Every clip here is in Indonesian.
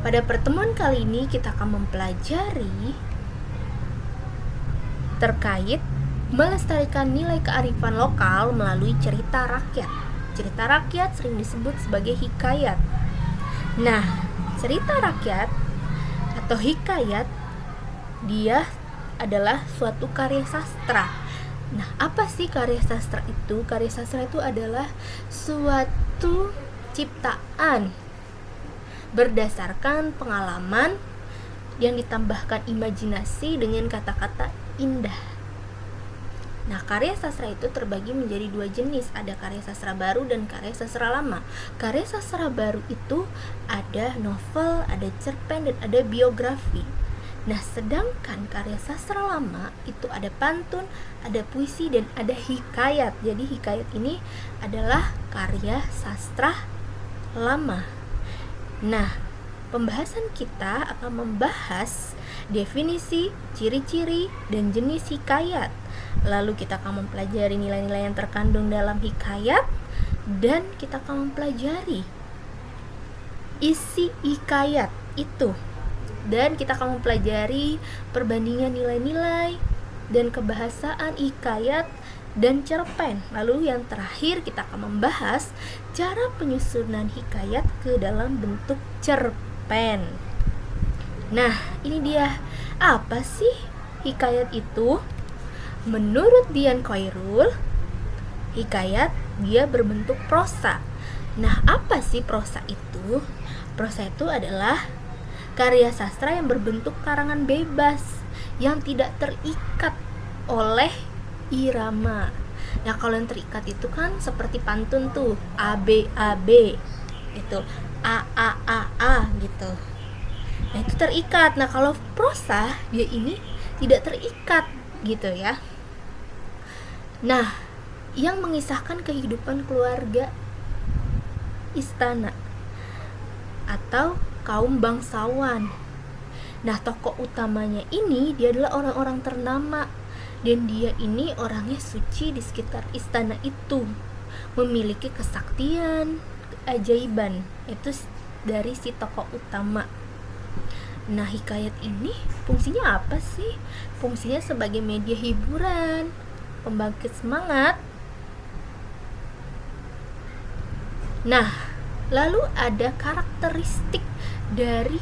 Pada pertemuan kali ini kita akan mempelajari terkait melestarikan nilai kearifan lokal melalui cerita rakyat. Cerita rakyat sering disebut sebagai hikayat. Nah, cerita rakyat atau hikayat dia adalah suatu karya sastra. Nah, apa sih karya sastra itu? Karya sastra itu adalah suatu ciptaan berdasarkan pengalaman yang ditambahkan imajinasi dengan kata-kata indah. Nah, karya sastra itu terbagi menjadi dua jenis, ada karya sastra baru dan karya sastra lama. Karya sastra baru itu ada novel, ada cerpen, dan ada biografi. Nah, sedangkan karya sastra lama itu ada pantun, ada puisi, dan ada hikayat. Jadi hikayat ini adalah karya sastra lama. Nah, pembahasan kita akan membahas definisi, ciri-ciri, dan jenis hikayat. Lalu kita akan mempelajari nilai-nilai yang terkandung dalam hikayat, dan kita akan mempelajari isi hikayat itu. Dan kita akan mempelajari perbandingan nilai-nilai dan kebahasaan hikayat dan cerpen. Lalu yang terakhir kita akan membahas cara penyusunan hikayat ke dalam bentuk cerpen. Nah, ini dia. Apa sih hikayat itu? Menurut Dian Khairul, hikayat dia berbentuk prosa. Nah, apa sih prosa itu? Prosa itu adalah karya sastra yang berbentuk karangan bebas yang tidak terikat oleh irama. Nah, kalau yang terikat itu kan seperti pantun tuh, A B itu A gitu. Nah, itu terikat. Nah, kalau prosa dia ini tidak terikat gitu ya. Nah, yang mengisahkan kehidupan keluarga istana atau kaum bangsawan. Nah, tokoh utamanya ini dia adalah orang-orang ternama, dan dia ini orangnya suci di sekitar istana itu, memiliki kesaktian, keajaiban. Itu dari si tokoh utama. Nah, hikayat ini fungsinya apa sih? Fungsinya sebagai media hiburan, pembangkit semangat. Nah, lalu ada karakteristik dari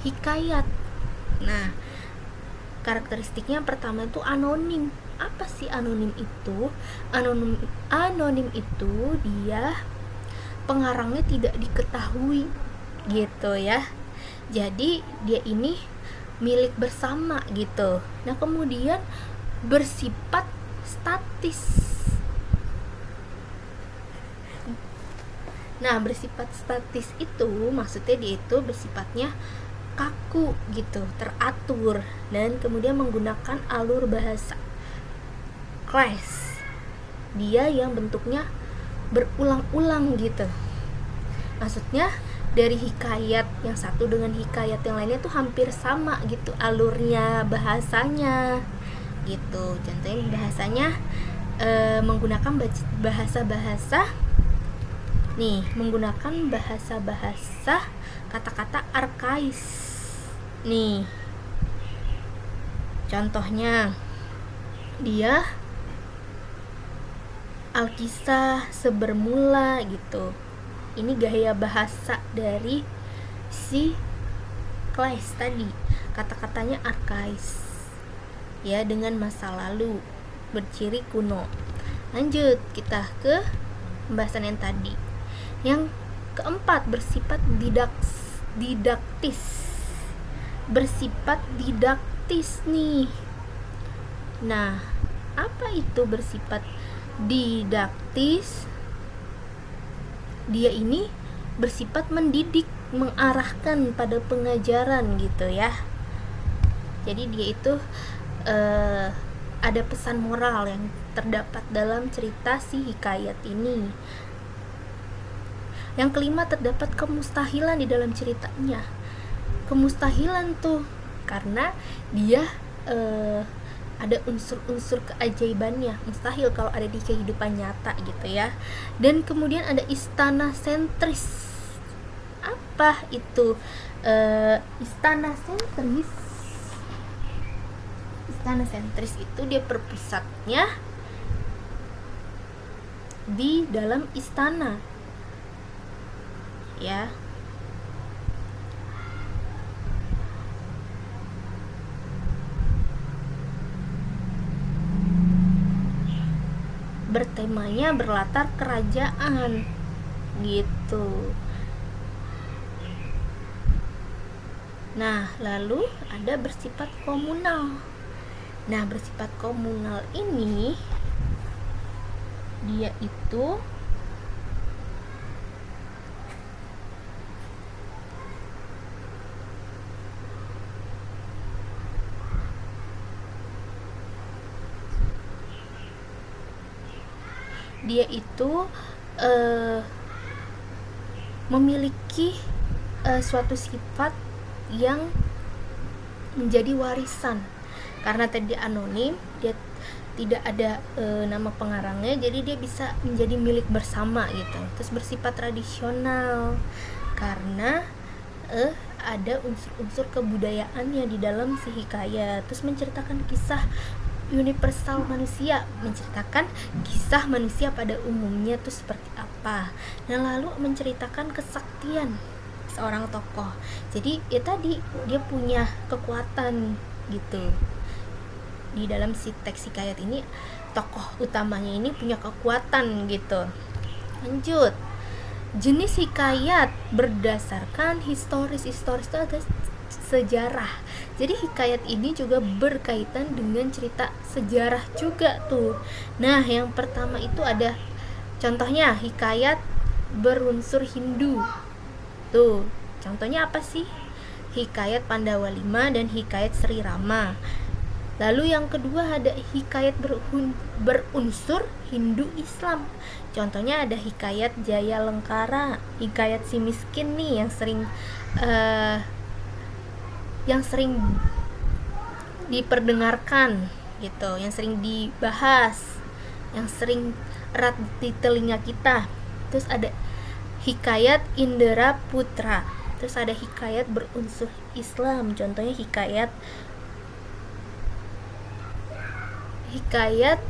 hikayat. Nah, karakteristiknya yang pertama itu anonim. Apa sih anonim itu? Anonim itu dia pengarangnya tidak diketahui gitu ya. Jadi dia ini milik bersama gitu. Nah, kemudian bersifat statis. Nah, bersifat statis itu maksudnya dia itu bersifatnya kaku gitu, teratur, dan kemudian menggunakan alur bahasa class. Dia yang bentuknya berulang-ulang gitu. Maksudnya dari hikayat yang satu dengan hikayat yang lainnya tuh hampir sama gitu alurnya, bahasanya gitu. Contohnya bahasanya menggunakan bahasa-bahasa nih, menggunakan bahasa-bahasa kata-kata arkais. Nih, contohnya dia Alkisah sebermula gitu. Ini gaya bahasa dari si Kleist tadi. Kata-katanya arkais ya, dengan masa lalu berciri kuno. Lanjut kita ke pembahasan yang tadi. Yang keempat, bersifat didaktis. Bersifat didaktis nih. Nah, apa itu bersifat didaktis? Dia ini bersifat mendidik, mengarahkan pada pengajaran gitu ya. Jadi dia itu ada pesan moral yang terdapat dalam cerita si hikayat ini. Yang kelima, terdapat kemustahilan di dalam ceritanya. Kemustahilan tuh karena dia ada unsur-unsur keajaibannya, mustahil kalau ada di kehidupan nyata gitu ya. Dan kemudian ada istana sentris. apa itu istana sentris. Istana sentris itu dia berpusatnya di dalam istana, ya. Bertemanya berlatar kerajaan gitu. Nah, lalu ada bersifat komunal. Nah, bersifat komunal ini dia itu memiliki suatu sifat yang menjadi warisan. Karena tadi anonim, dia tidak ada nama pengarangnya, jadi dia bisa menjadi milik bersama gitu. Terus bersifat tradisional karena ada unsur-unsur kebudayaannya di dalam si hikayat. Terus menceritakan kisah universal manusia, menceritakan kisah manusia pada umumnya tuh seperti apa. Nah, lalu menceritakan kesaktian seorang tokoh. Jadi ya tadi dia punya kekuatan gitu. Di dalam si teks hikayat ini tokoh utamanya ini punya kekuatan gitu. Lanjut. Jenis hikayat berdasarkan historis itu ada sejarah. Jadi hikayat ini juga berkaitan dengan cerita sejarah juga tuh. Nah, yang pertama itu ada contohnya hikayat berunsur Hindu. Tuh, contohnya apa sih? Hikayat Pandawa 5 dan hikayat Sri Rama. Lalu yang kedua ada hikayat berunsur Hindu Islam. Contohnya ada hikayat Jaya Lengkara, hikayat si miskin nih yang sering diperdengarkan gitu, yang sering dibahas, yang sering erat di telinga kita. Terus ada hikayat Indra Putra. Terus ada hikayat berunsur Islam, contohnya hikayat 101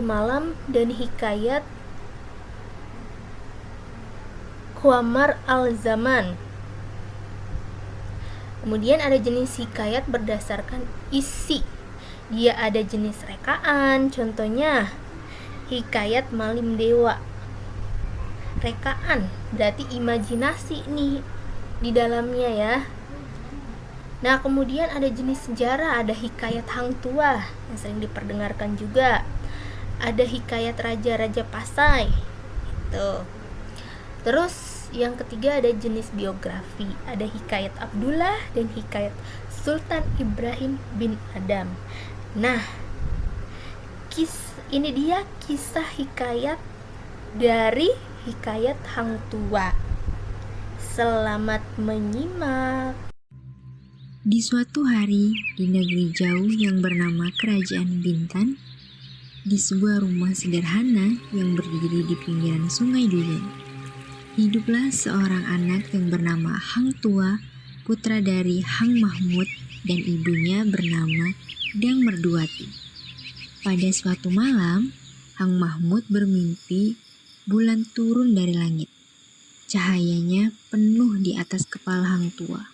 Malam dan hikayat Qamar al-Zaman. Kemudian ada jenis hikayat berdasarkan isi. Dia ada jenis rekaan, contohnya hikayat Malim Dewa. Rekaan berarti imajinasi nih di dalamnya ya. Nah, kemudian ada jenis sejarah, ada hikayat Hang Tuah yang sering diperdengarkan juga. Ada hikayat Raja-Raja Pasai. Gitu. Terus yang ketiga ada jenis biografi, ada hikayat Abdullah dan hikayat Sultan Ibrahim bin Adam. Nah, ini dia kisah hikayat dari hikayat Hang Tuah. Selamat menyimak. Di suatu hari di negeri jauh yang bernama Kerajaan Bintan, di sebuah rumah sederhana yang berdiri di pinggiran Sungai Duyung, hiduplah seorang anak yang bernama Hang Tuah, putra dari Hang Mahmud dan ibunya bernama Dang Merduati. Pada suatu malam, Hang Mahmud bermimpi bulan turun dari langit. Cahayanya penuh di atas kepala Hang Tuah.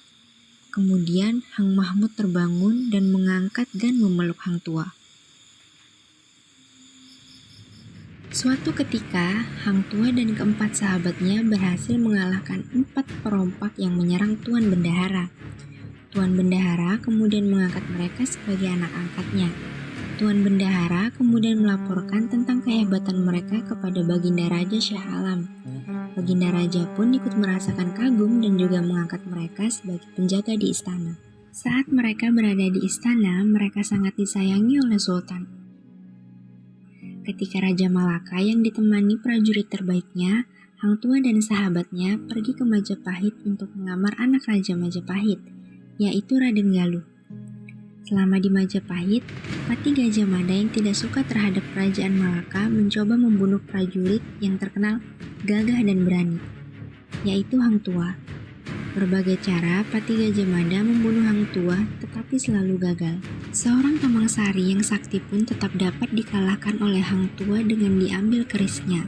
Kemudian Hang Mahmud terbangun dan mengangkat dan memeluk Hang Tuah. Suatu ketika, Hang Tuah dan keempat sahabatnya berhasil mengalahkan 4 perompak yang menyerang Tuan Bendahara. Tuan Bendahara kemudian mengangkat mereka sebagai anak angkatnya. Tuan Bendahara kemudian melaporkan tentang kehebatan mereka kepada Baginda Raja Shah Alam. Baginda Raja pun ikut merasakan kagum dan juga mengangkat mereka sebagai penjaga di istana. Saat mereka berada di istana, mereka sangat disayangi oleh Sultan. Ketika Raja Malaka yang ditemani prajurit terbaiknya, Hang Tuah dan sahabatnya pergi ke Majapahit untuk mengamar anak Raja Majapahit, yaitu Raden Galuh. Selama di Majapahit, Pati Gajah Mada yang tidak suka terhadap kerajaan Malaka mencoba membunuh prajurit yang terkenal gagah dan berani. yaitu Hang Tua. Berbagai cara Pati Gajah Mada membunuh Hang Tua, tetapi selalu gagal. Seorang Tomang Sari yang sakti pun tetap dapat dikalahkan oleh Hang Tua dengan diambil kerisnya.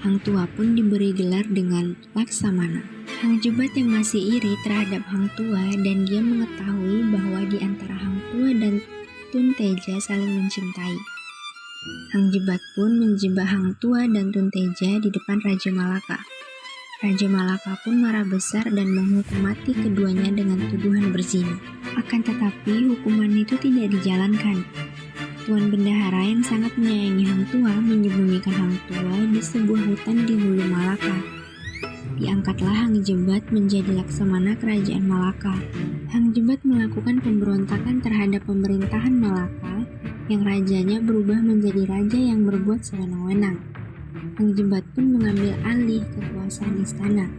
Hang Tua pun diberi gelar dengan Laksamana. Hang Jebat yang masih iri terhadap Hang Tua dan dia mengetahui bahwa di antara Hang Tua dan Tun Teja saling mencintai. Hang Jebat pun menjebak Hang Tua dan Tun Teja di depan Raja Malaka. Raja Malaka pun marah besar dan menghukum mati keduanya dengan tuduhan berzina. Akan tetapi hukuman itu tidak dijalankan. Tuan Bendahara yang sangat menyayangi Hang Tua menyembunyikan Hang Tua di sebuah hutan di hulu Malaka. Diangkatlah Hang Jebat menjadi Laksamana kerajaan Malaka. Hang Jebat melakukan pemberontakan terhadap pemerintahan Malaka yang rajanya berubah menjadi raja yang berbuat sewenang-wenang. Hang Jebat pun mengambil alih kekuasaan istana.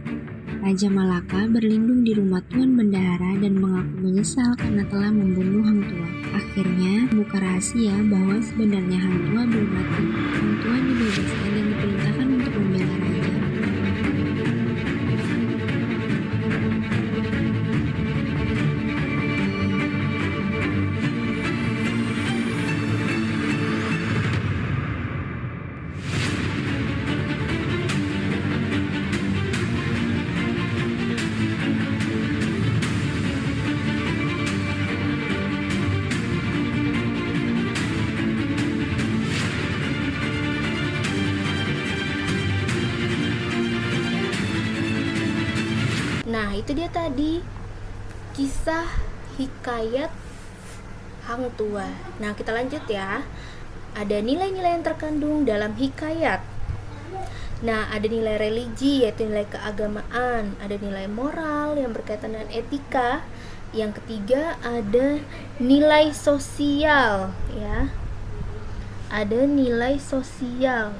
Raja Malaka berlindung di rumah Tuan Bendahara dan mengaku menyesal karena telah membunuh Hang Tua. Akhirnya, buka rahasia bahwa sebenarnya Hang Tua belum mati. Hang Tua dibebaskan dan diperintahkan untuk membela raja. Nah, itu dia tadi kisah hikayat Hang Tua. Nah, kita lanjut ya. Ada nilai-nilai yang terkandung dalam hikayat. Nah, ada nilai religi yaitu nilai keagamaan, ada nilai moral yang berkaitan dengan etika. Yang ketiga ada nilai sosial ya. Ada nilai sosial.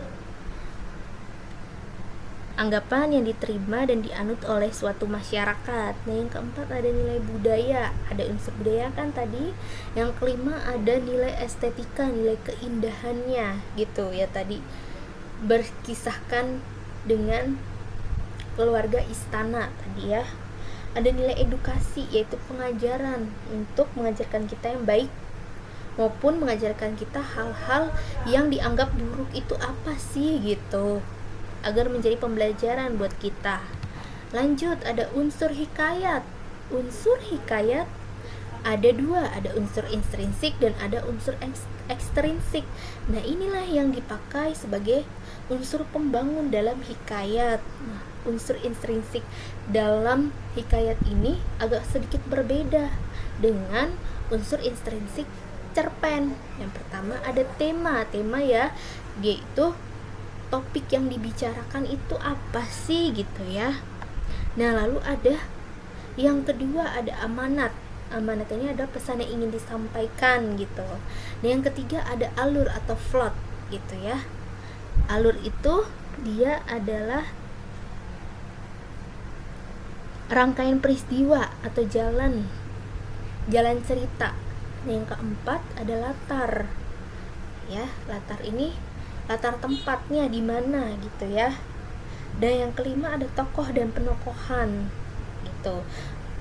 Anggapan yang diterima dan dianut oleh suatu masyarakat. Nah, yang keempat ada nilai budaya, ada unsur budaya kan tadi. Yang kelima ada nilai estetika, nilai keindahannya gitu ya tadi. Berkisahkan dengan keluarga istana tadi ya. Ada nilai edukasi yaitu pengajaran untuk mengajarkan kita yang baik maupun mengajarkan kita hal-hal yang dianggap buruk itu apa sih gitu, agar menjadi pembelajaran buat kita. Lanjut, ada unsur hikayat. Unsur hikayat ada dua, ada unsur intrinsik dan ada unsur ekstrinsik. Nah, inilah yang dipakai sebagai unsur pembangun dalam hikayat. Nah, unsur intrinsik dalam hikayat ini agak sedikit berbeda dengan unsur intrinsik cerpen. Yang pertama ada tema ya, dia itu topik yang dibicarakan itu apa sih gitu ya. Nah, lalu ada yang kedua ada amanat. Amanat ini ada pesan yang ingin disampaikan gitu. Nah, yang ketiga ada alur atau plot gitu ya. Alur itu dia adalah rangkaian peristiwa atau jalan cerita. Nah, yang keempat ada latar. Ya, latar ini latar tempatnya di mana gitu ya. Dan yang kelima ada tokoh dan penokohan gitu.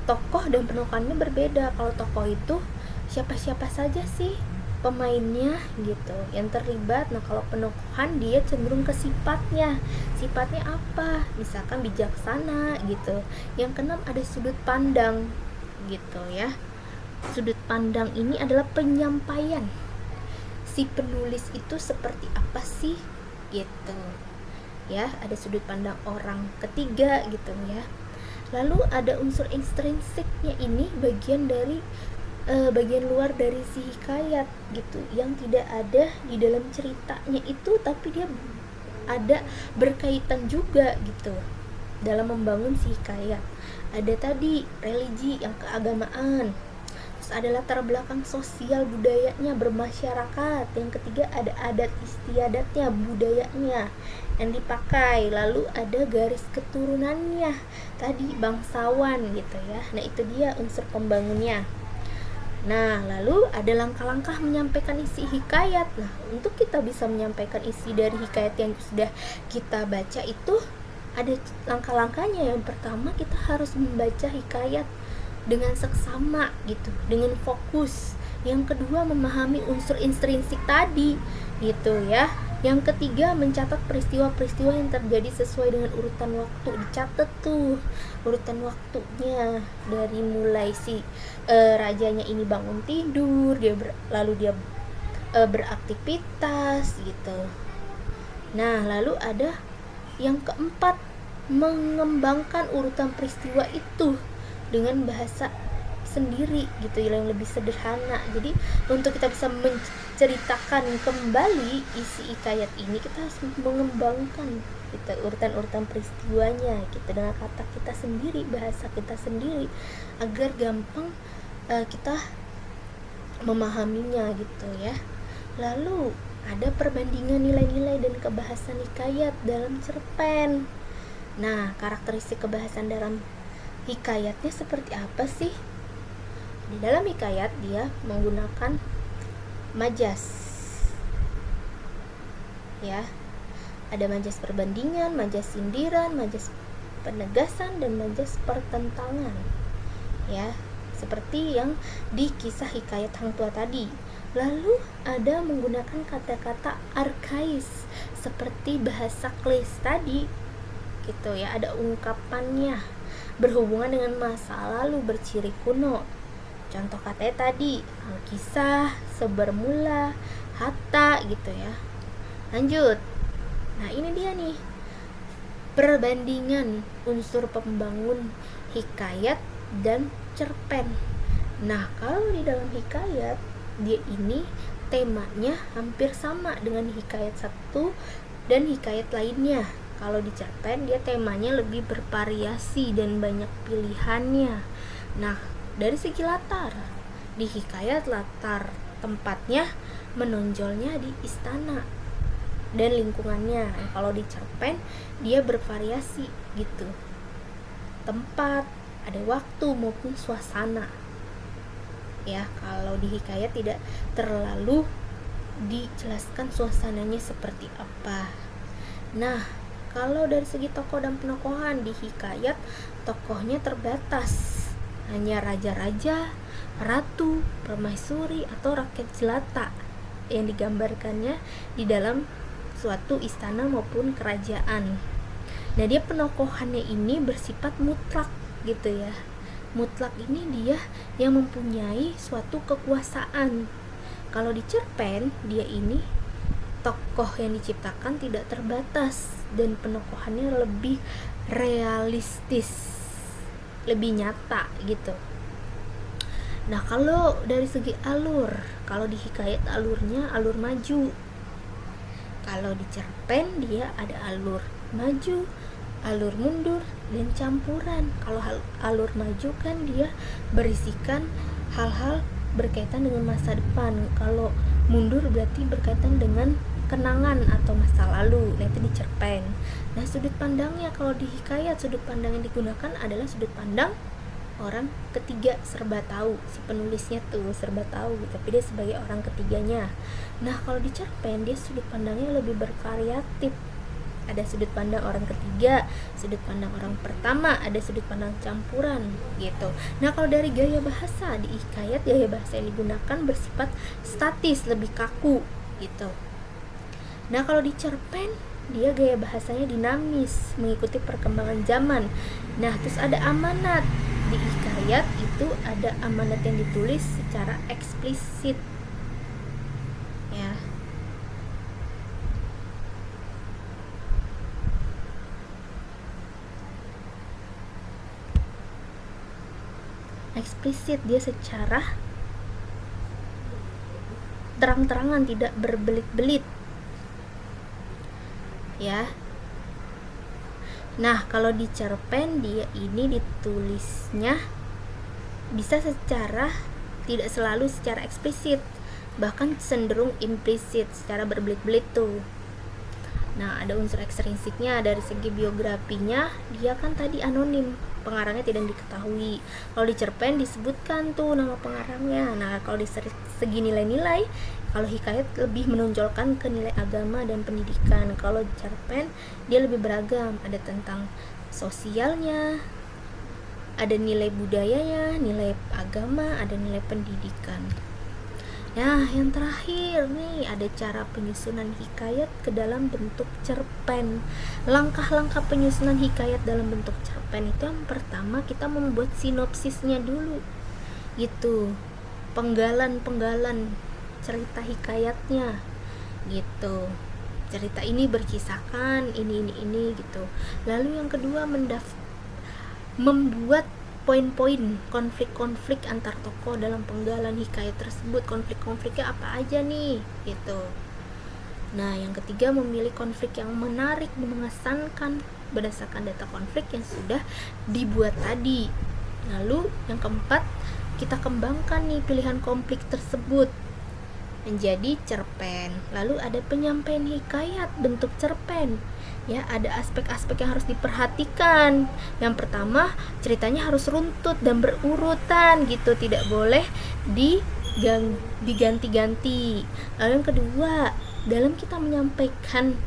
Tokoh dan penokohannya berbeda. Kalau tokoh itu siapa-siapa saja sih pemainnya gitu yang terlibat. Nah, kalau penokohan dia cenderung ke sifatnya. Sifatnya apa? Misalkan bijaksana gitu. Yang keenam ada sudut pandang gitu ya. Sudut pandang ini adalah penyampaian si penulis itu seperti apa sih gitu ya. Ada sudut pandang orang ketiga gitu ya. Lalu ada unsur ekstrinsiknya, ini bagian dari bagian luar dari si hikayat gitu, yang tidak ada di dalam ceritanya itu tapi dia ada berkaitan juga gitu dalam membangun si hikayat. Ada tadi religi yang keagamaan, ada latar belakang sosial budayanya bermasyarakat. Yang ketiga ada adat istiadatnya, budayanya yang dipakai. Lalu ada garis keturunannya tadi, bangsawan gitu ya. Nah, itu dia unsur pembangunnya. Nah, lalu ada langkah-langkah menyampaikan isi hikayat. Nah, untuk kita bisa menyampaikan isi dari hikayat yang sudah kita baca itu ada langkah-langkahnya. Yang pertama, kita harus membaca hikayat dengan seksama gitu, dengan fokus. Yang kedua, memahami unsur intrinsik tadi gitu ya. Yang ketiga, mencatat peristiwa-peristiwa yang terjadi sesuai dengan urutan waktu. Dicatat tuh urutan waktunya, dari mulai si rajanya ini bangun tidur, lalu dia beraktivitas gitu. Nah, lalu ada yang keempat, mengembangkan urutan peristiwa itu dengan bahasa sendiri gitu, yang lebih sederhana. Jadi untuk kita bisa menceritakan kembali isi hikayat ini, kita harus mengembangkan kita urutan-urutan peristiwanya gitu dengan kata kita sendiri, bahasa kita sendiri, agar gampang kita memahaminya gitu ya. Lalu ada perbandingan nilai-nilai dan kebahasan hikayat dalam cerpen. Nah, karakteristik kebahasan dalam hikayatnya seperti apa sih? Di dalam hikayat dia menggunakan majas. Ya. Ada majas perbandingan, majas sindiran, majas penegasan, dan majas pertentangan. Ya, seperti yang di kisah hikayat Hang Tua tadi. Lalu ada menggunakan kata-kata arkais seperti bahasa klis tadi gitu ya, ada ungkapannya berhubungan dengan masa lalu berciri kuno. Contoh katanya tadi, kisah, sebermula, hatta gitu ya. Lanjut. Nah, ini dia nih perbandingan unsur pembangun hikayat dan cerpen. Nah, kalau di dalam hikayat, dia ini temanya hampir sama dengan hikayat satu dan hikayat lainnya. Kalau di cerpen, dia temanya lebih bervariasi dan banyak pilihannya. Nah, dari segi latar, di hikayat latar tempatnya menonjolnya di istana dan lingkungannya. Kalau di cerpen dia bervariasi gitu, tempat, ada waktu maupun suasana ya. Kalau di hikayat tidak terlalu dijelaskan suasananya seperti apa. Nah, kalau dari segi tokoh dan penokohan, di hikayat tokohnya terbatas, hanya raja-raja, ratu, permaisuri, atau rakyat jelata yang digambarkannya di dalam suatu istana maupun kerajaan. Nah, dia penokohannya ini bersifat mutlak gitu ya. Mutlak ini dia yang mempunyai suatu kekuasaan. Kalau di cerpen, dia ini tokoh yang diciptakan tidak terbatas dan penokohannya lebih realistis, lebih nyata gitu. Nah, kalau dari segi alur, kalau di hikayat alurnya alur maju. Kalau di cerpen dia ada alur maju, alur mundur, dan campuran. Kalau alur maju kan dia berisikan hal-hal berkaitan dengan masa depan. Kalau mundur berarti berkaitan dengan kenangan atau masa lalu. Nah, itu di cerpen. Nah, sudut pandangnya kalau di hikayat, sudut pandang yang digunakan adalah sudut pandang orang ketiga, serba tahu. Si penulisnya tuh serba tahu, tapi dia sebagai orang ketiganya. Nah, kalau di cerpen dia sudut pandangnya lebih bervariatif. Ada sudut pandang orang ketiga, sudut pandang orang pertama, ada sudut pandang campuran gitu. Nah, kalau dari gaya bahasa, di hikayat gaya bahasa yang digunakan bersifat statis, lebih kaku gitu. Nah, kalau di cerpen dia gaya bahasanya dinamis, mengikuti perkembangan zaman. Nah, terus ada amanat. Di hikayat itu ada amanat yang ditulis secara eksplisit ya. Eksplisit, dia secara terang-terangan, tidak berbelit-belit ya. Nah, kalau di cerpen dia ini ditulisnya bisa secara, tidak selalu secara eksplisit, bahkan cenderung implisit, secara berbelit-belit tuh. Nah, ada unsur ekstrinsiknya. Dari segi biografinya dia kan tadi anonim, pengarangnya tidak diketahui. Kalau di cerpen disebutkan tuh nama pengarangnya. Nah, kalau di segi nilai-nilai, kalau hikayat lebih menonjolkan ke nilai agama dan pendidikan. Kalau cerpen dia lebih beragam, ada tentang sosialnya, ada nilai budayanya, nilai agama, ada nilai pendidikan. Nah, yang terakhir nih, ada cara penyusunan hikayat ke dalam bentuk cerpen. Langkah-langkah penyusunan hikayat dalam bentuk cerpen itu, yang pertama kita membuat sinopsisnya dulu. Gitu. Penggalan cerita hikayatnya. Gitu. Cerita ini berkisahkan ini gitu. Lalu yang kedua membuat poin-poin konflik-konflik antar tokoh dalam penggalan hikayat tersebut. Konflik-konfliknya apa aja nih gitu. Nah, yang ketiga memilih konflik yang menarik dan mengesankan berdasarkan data konflik yang sudah dibuat tadi. Lalu yang keempat, kita kembangkan nih pilihan konflik tersebut menjadi cerpen. Lalu ada penyampaian hikayat bentuk cerpen. Ya, ada aspek-aspek yang harus diperhatikan. Yang pertama, ceritanya harus runtut dan berurutan gitu, tidak boleh diganti-ganti. Lalu yang kedua, dalam kita menyampaikan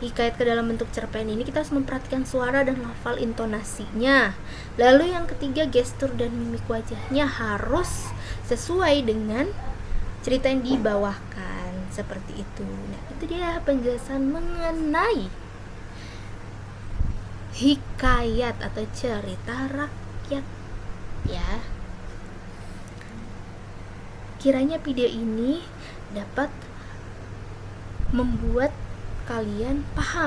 hikayat ke dalam bentuk cerpen ini, kita harus memperhatikan suara dan lafal intonasinya. Lalu yang ketiga, gestur dan mimik wajahnya harus sesuai dengan cerita yang dibawakan, seperti itu. Nah, itu dia penjelasan mengenai hikayat atau cerita rakyat ya. Kiranya video ini dapat membuat kalian paham